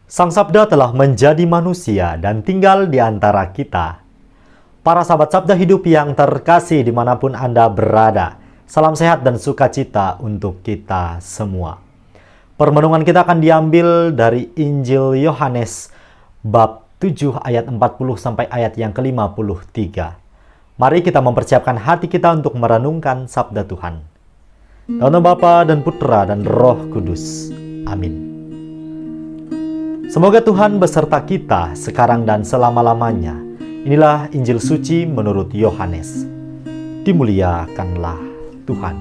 Sang Sabda telah menjadi manusia dan tinggal di antara kita. Para sahabat Sabda Hidup yang terkasih dimanapun Anda berada, salam sehat dan sukacita untuk kita semua. Permenungan kita akan diambil dari Injil Yohanes bab 7 ayat 40 sampai ayat yang ke-53. Mari kita mempersiapkan hati kita untuk merenungkan Sabda Tuhan. Dalam nama Bapa dan Putra dan Roh Kudus. Amin. Semoga Tuhan beserta kita sekarang dan selama-lamanya. Inilah Injil Suci menurut Yohanes. Dimuliakanlah Tuhan.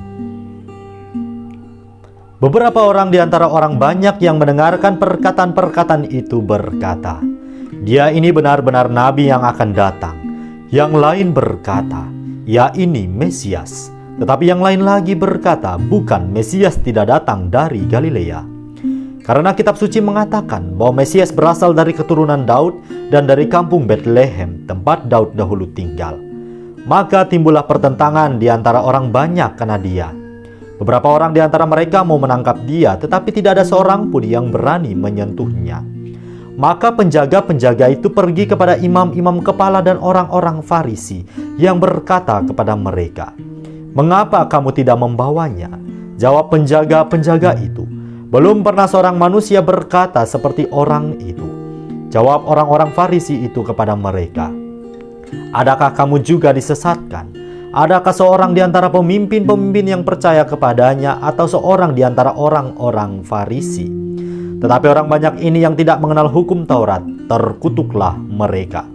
Beberapa orang di antara orang banyak yang mendengarkan perkataan-perkataan itu berkata, "Dia ini benar-benar nabi yang akan datang." Yang lain berkata, "Ya ini Mesias." Tetapi yang lain lagi berkata, "Bukan, Mesias tidak datang dari Galilea." Karena kitab suci mengatakan bahwa Mesias berasal dari keturunan Daud dan dari kampung Betlehem, tempat Daud dahulu tinggal. Maka timbullah pertentangan di antara orang banyak karena dia. Beberapa orang di antara mereka mau menangkap dia, tetapi tidak ada seorang pun yang berani menyentuhnya. Maka penjaga-penjaga itu pergi kepada imam-imam kepala dan orang-orang Farisi yang berkata kepada mereka, "Mengapa kamu tidak membawanya?" Jawab penjaga-penjaga itu, "Belum pernah seorang manusia berkata seperti orang itu." Jawab orang-orang Farisi itu kepada mereka, "Adakah kamu juga disesatkan? Adakah seorang di antara pemimpin-pemimpin yang percaya kepadanya atau seorang di antara orang-orang Farisi?" Tetapi orang banyak ini yang tidak mengenal hukum Taurat, terkutuklah mereka.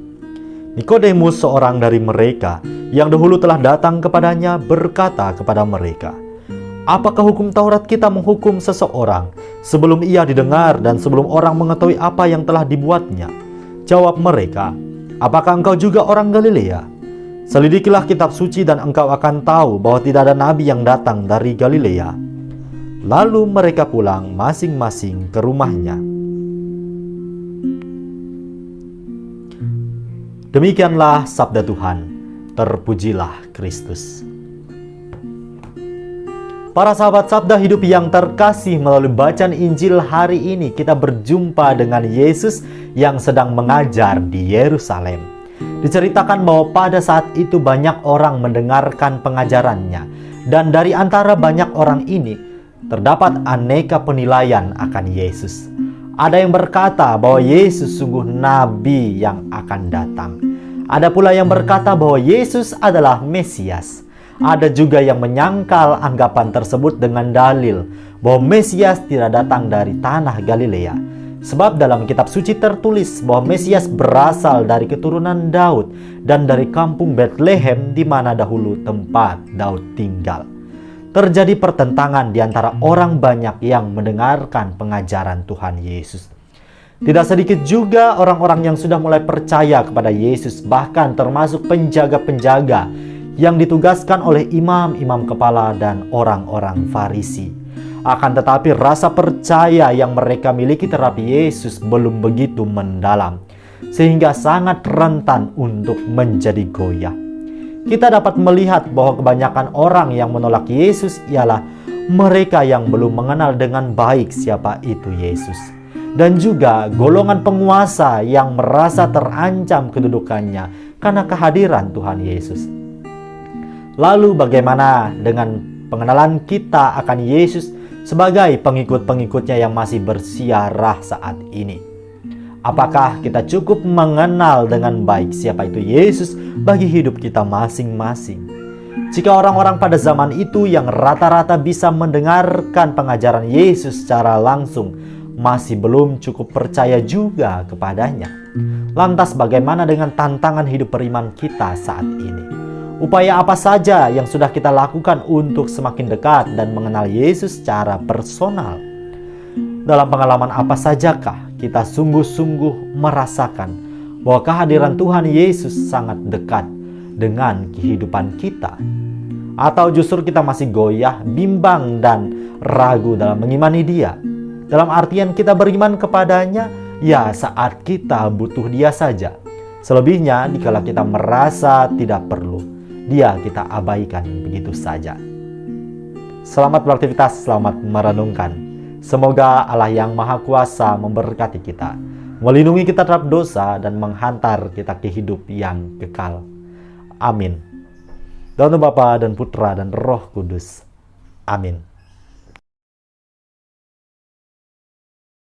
Nikodemus, seorang dari mereka yang dahulu telah datang kepadanya, berkata kepada mereka, "Apakah hukum Taurat kita menghukum seseorang sebelum ia didengar dan sebelum orang mengetahui apa yang telah dibuatnya?" Jawab mereka, "Apakah engkau juga orang Galilea? Selidikilah kitab suci dan engkau akan tahu bahwa tidak ada nabi yang datang dari Galilea." Lalu mereka pulang masing-masing ke rumahnya. Demikianlah sabda Tuhan. Terpujilah Kristus. Para sahabat Sabda Hidup yang terkasih, melalui bacaan Injil hari ini kita berjumpa dengan Yesus yang sedang mengajar di Yerusalem. Diceritakan bahwa pada saat itu banyak orang mendengarkan pengajarannya, dan dari antara banyak orang ini terdapat aneka penilaian akan Yesus. Ada yang berkata bahwa Yesus sungguh nabi yang akan datang. Ada pula yang berkata bahwa Yesus adalah Mesias. Ada juga yang menyangkal anggapan tersebut dengan dalil bahwa Mesias tidak datang dari tanah Galilea. Sebab dalam kitab suci tertulis bahwa Mesias berasal dari keturunan Daud dan dari kampung Betlehem di mana dahulu tempat Daud tinggal. Terjadi pertentangan di antara orang banyak yang mendengarkan pengajaran Tuhan Yesus. Tidak sedikit juga orang-orang yang sudah mulai percaya kepada Yesus, bahkan termasuk penjaga-penjaga yang ditugaskan oleh imam-imam kepala dan orang-orang Farisi. Akan tetapi rasa percaya yang mereka miliki terhadap Yesus belum begitu mendalam, sehingga sangat rentan untuk menjadi goyah. Kita dapat melihat bahwa kebanyakan orang yang menolak Yesus ialah mereka yang belum mengenal dengan baik siapa itu Yesus. Dan juga golongan penguasa yang merasa terancam kedudukannya karena kehadiran Tuhan Yesus. Lalu bagaimana dengan pengenalan kita akan Yesus sebagai pengikut-pengikutnya yang masih bersiarah saat ini? Apakah kita cukup mengenal dengan baik siapa itu Yesus bagi hidup kita masing-masing? Jika orang-orang pada zaman itu yang rata-rata bisa mendengarkan pengajaran Yesus secara langsung masih belum cukup percaya juga kepadanya, lantas bagaimana dengan tantangan hidup beriman kita saat ini? Upaya apa saja yang sudah kita lakukan untuk semakin dekat dan mengenal Yesus secara personal? Dalam pengalaman apa sajakah kita sungguh-sungguh merasakan bahwa kehadiran Tuhan Yesus sangat dekat dengan kehidupan kita? Atau justru kita masih goyah, bimbang, dan ragu dalam mengimani Dia? Dalam artian kita beriman kepadanya ya saat kita butuh Dia saja. Selebihnya dikala kita merasa tidak perlu, Dia kita abaikan begitu saja. Selamat beraktivitas, selamat merenungkan. Semoga Allah yang Maha Kuasa memberkati kita, melindungi kita terhadap dosa, dan menghantar kita ke hidup yang kekal. Amin. Dalam nama Bapa dan Putra dan Roh Kudus. Amin.